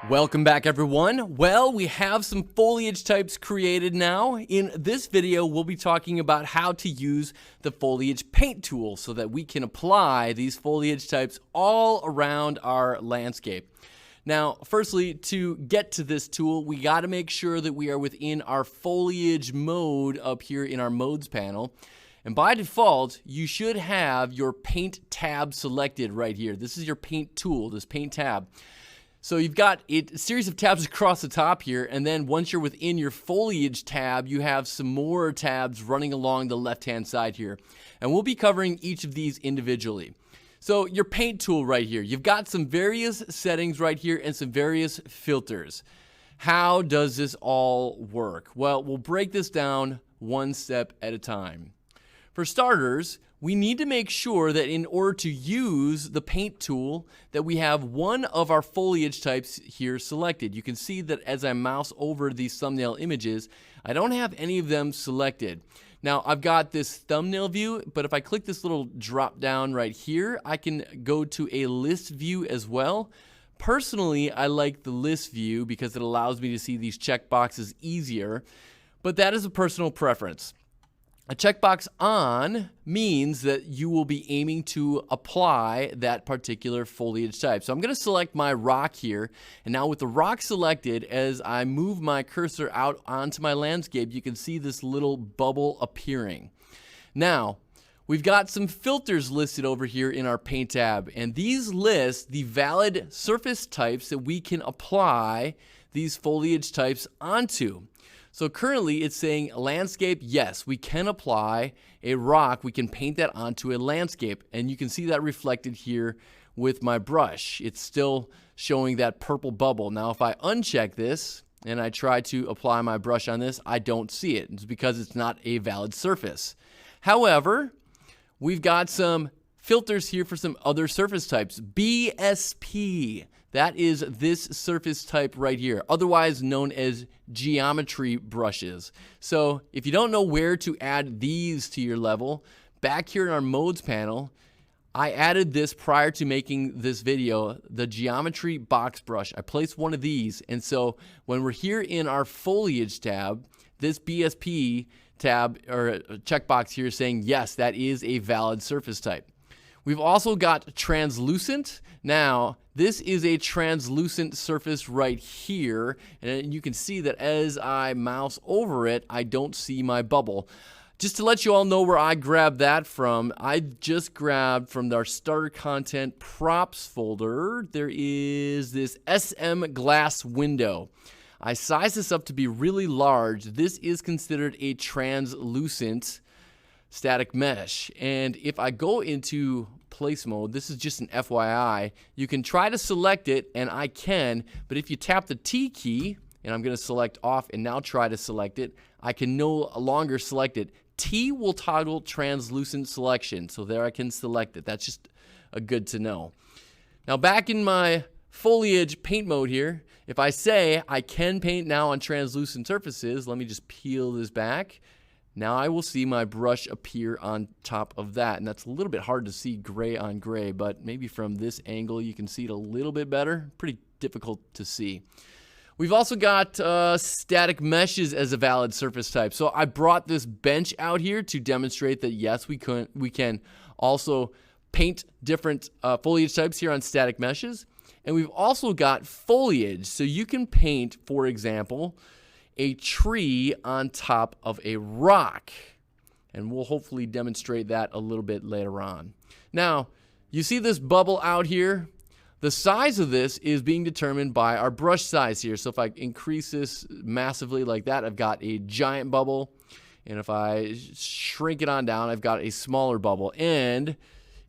Welcome back, everyone. Well, we have some foliage types created now. In this video, we'll be talking about how to use the foliage paint tool so that we can apply these foliage types all around our landscape. Now, firstly, to get to this tool, we got to make sure that we are within our foliage mode up here in our modes panel. And by default, you should have your paint tab selected right here. This is your paint tool, this paint tab. So you've got a series of tabs across the top here, and then once you're within your foliage tab, you have some more tabs running along the left-hand side here. And we'll be covering each of these individually. So your paint tool right here, you've got some various settings right here and some various filters. How does this all work? Well, we'll break this down one step at a time. For starters, we need to make sure that in order to use the paint tool that we have one of our foliage types here selected. You can see that as I mouse over these thumbnail images, I don't have any of them selected. Now I've got this thumbnail view, but if I click this little drop down right here, I can go to a list view as well. Personally, I like the list view because it allows me to see these checkboxes easier, but that is a personal preference. A checkbox on means that you will be aiming to apply that particular foliage type. So I'm going to select my rock here, and now with the rock selected, as I move my cursor out onto my landscape, you can see this little bubble appearing. Now, we've got some filters listed over here in our paint tab, and these list the valid surface types that we can apply these foliage types onto. So currently it's saying landscape, yes, we can apply a rock, we can paint that onto a landscape, and you can see that reflected here with my brush. It's still showing that purple bubble. Now if I uncheck this and I try to apply my brush on this, I don't see it. It's because it's not a valid surface. However, we've got some filters here for some other surface types. BSP. That is this surface type right here, otherwise known as geometry brushes. So if you don't know where to add these to your level, back here in our modes panel, I added this prior to making this video, the geometry box brush. I placed one of these, and so when we're here in our foliage tab, this BSP tab or checkbox here is saying, yes, that is a valid surface type. We've also got translucent. Now, this is a translucent surface right here, and you can see that as I mouse over it, I don't see my bubble. Just to let you all know where I grabbed that from, I just grabbed from our starter content props folder. There is this SM glass window. I sized this up to be really large. This is considered a translucent static mesh, and if I go into place mode, this is just an FYI, you can try to select it, and I can, but if you tap the T key, and I'm going to select off and now try to select it, I can no longer select it. T will toggle translucent selection, so there I can select it. That's just a good to know. Now back in my foliage paint mode here, if I say I can paint now on translucent surfaces, let me just peel this back. Now I will see my brush appear on top of that, and that's a little bit hard to see gray on gray, but maybe from this angle you can see it a little bit better. Pretty difficult to see. We've also got static meshes as a valid surface type. So I brought this bench out here to demonstrate that yes, we can also paint different foliage types here on static meshes. And we've also got foliage. So you can paint, for example, a tree on top of a rock, and we'll hopefully demonstrate that a little bit later on. Now, you see this bubble out here? The size of this is being determined by our brush size here. So if I increase this massively like that, I've got a giant bubble, and if I shrink it on down, I've got a smaller bubble. And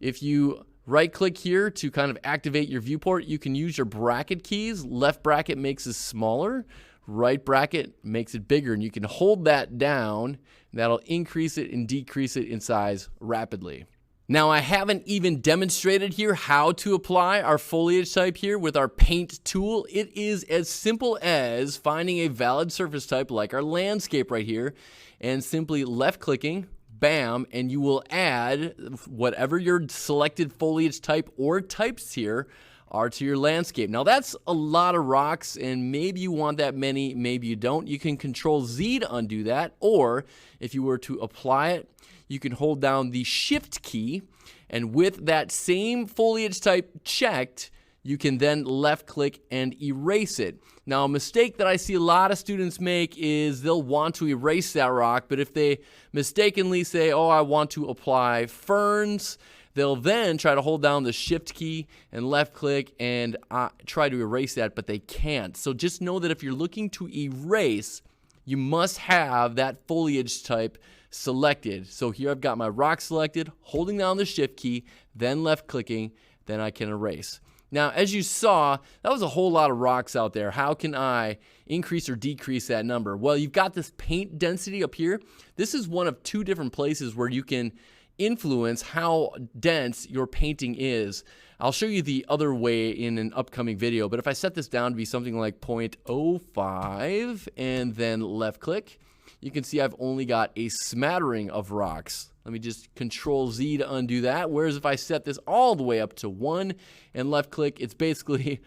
if you right click here to kind of activate your viewport, you can use your bracket keys. Left bracket makes it smaller, right bracket makes it bigger, and you can hold that down, and that'll increase it and decrease it in size rapidly. Now, I haven't even demonstrated here how to apply our foliage type here with our paint tool. It is as simple as finding a valid surface type like our landscape right here and simply left clicking, bam, and you will add whatever your selected foliage type or types here are to your landscape. Now that's a lot of rocks, and maybe you want that many, maybe you don't. You can Control Z to undo that, or if you were to apply it, you can hold down the Shift key, and with that same foliage type checked, you can then left click and erase it. Now, a mistake that I see a lot of students make is they'll want to erase that rock, but if they mistakenly say, oh, I want to apply ferns, they'll then try to hold down the Shift key and left click and try to erase that, but they can't. So just know that if you're looking to erase, you must have that foliage type selected. So here I've got my rock selected, holding down the Shift key, then left clicking, then I can erase. Now, as you saw, that was a whole lot of rocks out there. How can I increase or decrease that number? Well, you've got this paint density up here. This is one of two different places where you can influence how dense your painting is. I'll show you the other way in an upcoming video, but if I set this down to be something like 0.05 and then left click, you can see I've only got a smattering of rocks. Let me just Control Z to undo that. Whereas if I set this all the way up to 1 and left click, it's basically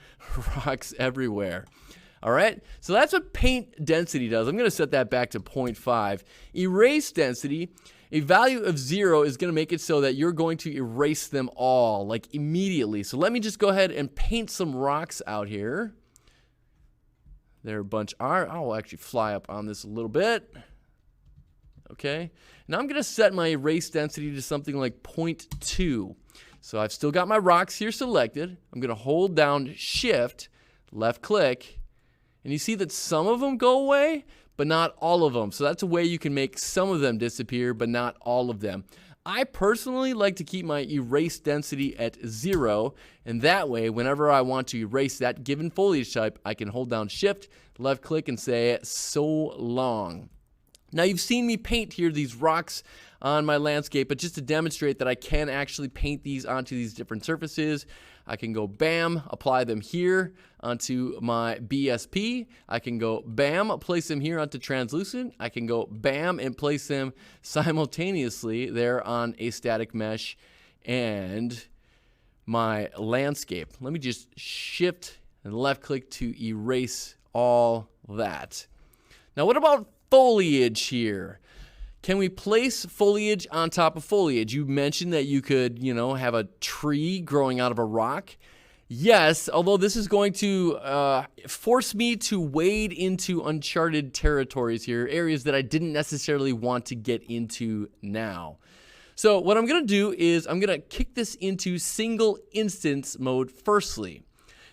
rocks everywhere. All right, so that's what paint density does. I'm going to set that back to 0.5. Erase density, a value of 0 is going to make it so that you're going to erase them all, like immediately. So let me just go ahead and paint some rocks out here. There are a bunch. I'll actually fly up on this a little bit. Okay, now I'm going to set my erase density to something like 0.2. So I've still got my rocks here selected. I'm going to hold down Shift, left click, and you see that some of them go away, but not all of them. So that's a way you can make some of them disappear, but not all of them. I personally like to keep my erase density at 0, and that way, whenever I want to erase that given foliage type, I can hold down Shift, left click, and say, so long. Now, you've seen me paint here these rocks on my landscape, but just to demonstrate that I can actually paint these onto these different surfaces, I can go bam, apply them here onto my BSP. I can go bam, place them here onto translucent. I can go bam and place them simultaneously there on a static mesh and my landscape. Let me just Shift and left click to erase all that. Now, what about foliage here? Can we place foliage on top of foliage? You mentioned that you could, have a tree growing out of a rock. Yes, although this is going to force me to wade into uncharted territories here, areas that I didn't necessarily want to get into now. So what I'm going to do is I'm going to kick this into single instance mode firstly.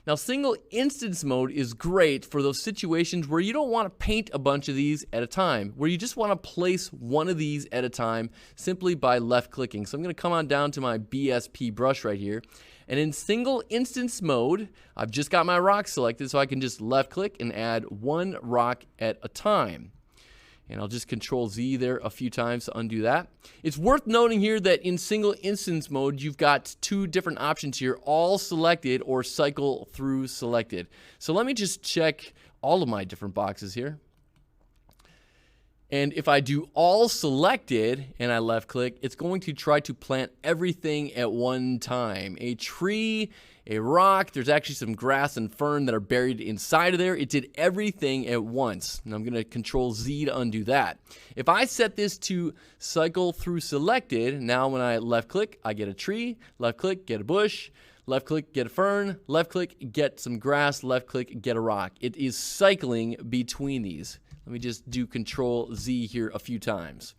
Now, single instance mode is great for those situations where you don't want to paint a bunch of these at a time, where you just want to place one of these at a time simply by left clicking. So I'm going to come on down to my BSP brush right here. And in single instance mode, I've just got my rock selected, so I can just left click and add one rock at a time. And I'll just Control Z there a few times to undo that. It's worth noting here that in single instance mode, you've got two different options here, all selected or cycle through selected. So let me just check all of my different boxes here. And if I do all selected and I left click, it's going to try to plant everything at one time. A tree, a rock, there's actually some grass and fern that are buried inside of there. It did everything at once. And I'm going to Control Z to undo that. If I set this to cycle through selected, now when I left click, I get a tree, left click, get a bush, left click, get a fern, left click, get some grass, left click, get a rock. It is cycling between these. Let me just do Control Z here a few times.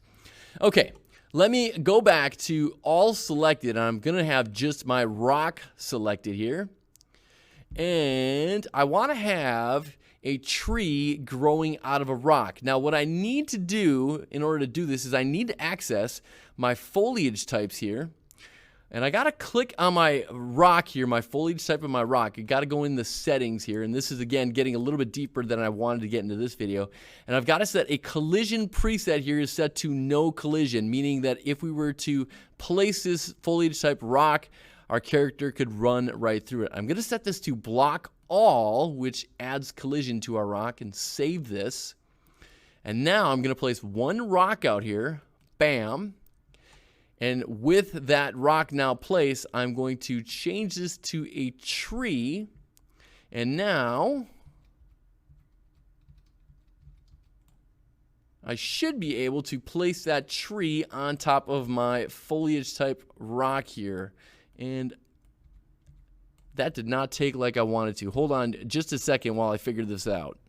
Okay, let me go back to all selected. I'm going to have just my rock selected here. And I want to have a tree growing out of a rock. Now, what I need to do in order to do this is I need to access my foliage types here. And I got to click on my rock here, my foliage type of my rock. I got to go in the settings here. And this is, again, getting a little bit deeper than I wanted to get into this video. And I've got to set a collision preset here is set to no collision, meaning that if we were to place this foliage type rock, our character could run right through it. I'm going to set this to block all, which adds collision to our rock, and save this. And now I'm going to place one rock out here. Bam. And with that rock now placed, I'm going to change this to a tree. And now I should be able to place that tree on top of my foliage type rock here. And that did not take like I wanted to. Hold on just a second while I figure this out.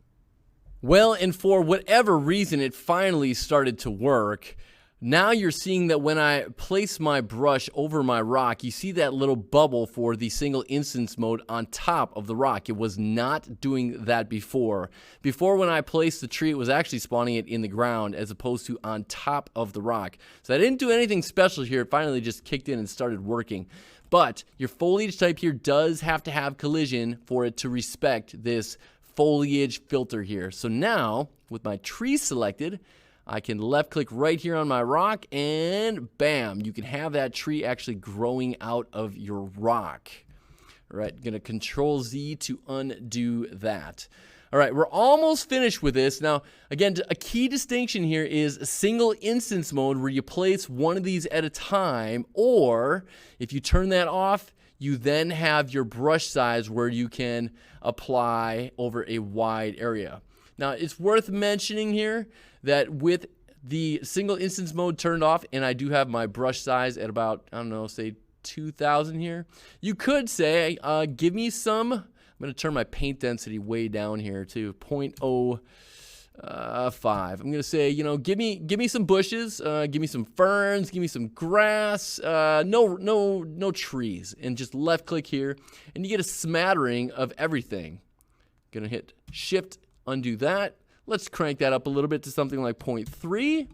Well, and for whatever reason, it finally started to work. Now you're seeing that when I place my brush over my rock, you see that little bubble for the single instance mode on top of the rock. It was not doing that before. Before, when I placed the tree, it was actually spawning it in the ground as opposed to on top of the rock. So I didn't do anything special here. It finally just kicked in and started working. But your foliage type here does have to have collision for it to respect this foliage filter here. So now, with my tree selected, I can left click right here on my rock and bam, you can have that tree actually growing out of your rock. All right, gonna Control Z to undo that. All right, we're almost finished with this. Now, again, a key distinction here is a single instance mode where you place one of these at a time, or if you turn that off, you then have your brush size where you can apply over a wide area. Now, it's worth mentioning here that with the single instance mode turned off, and I do have my brush size at about, I don't know, say 2,000 here, you could say, give me some, I'm going to turn my paint density way down here to 0.05. I'm going to say, you know, give me some bushes, give me some ferns, give me some grass, no trees, and just left click here, and you get a smattering of everything. Going to hit Shift, undo that. Let's crank that up a little bit to something like 0.3.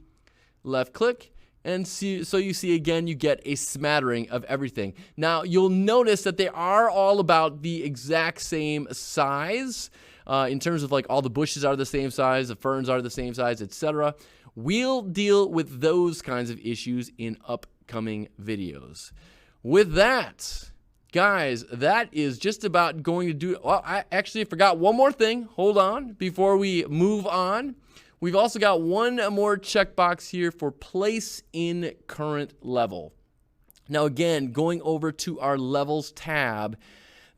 Left click. And so you see again, you get a smattering of everything. Now, you'll notice that they are all about the exact same size in terms of like all the bushes are the same size, the ferns are the same size, etc. We'll deal with those kinds of issues in upcoming videos. With that, guys, that is just about going to do it. Well, I actually forgot one more thing. Hold on before we move on. We've also got one more checkbox here for place in current level. Now again, going over to our levels tab,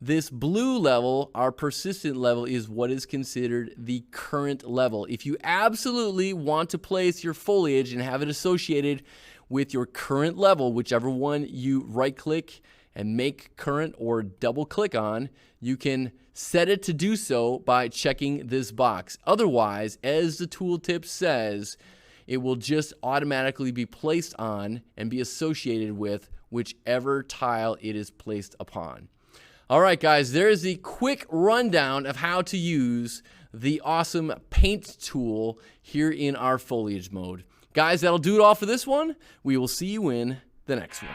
this blue level, our persistent level, is what is considered the current level. If you absolutely want to place your foliage and have it associated with your current level, whichever one you right click and make current or double click on, you can set it to do so by checking this box. Otherwise, as the tooltip says, it will just automatically be placed on and be associated with whichever tile it is placed upon. All right, guys, there is the quick rundown of how to use the awesome paint tool here in our foliage mode. Guys, that'll do it all for this one. We will see you in the next one.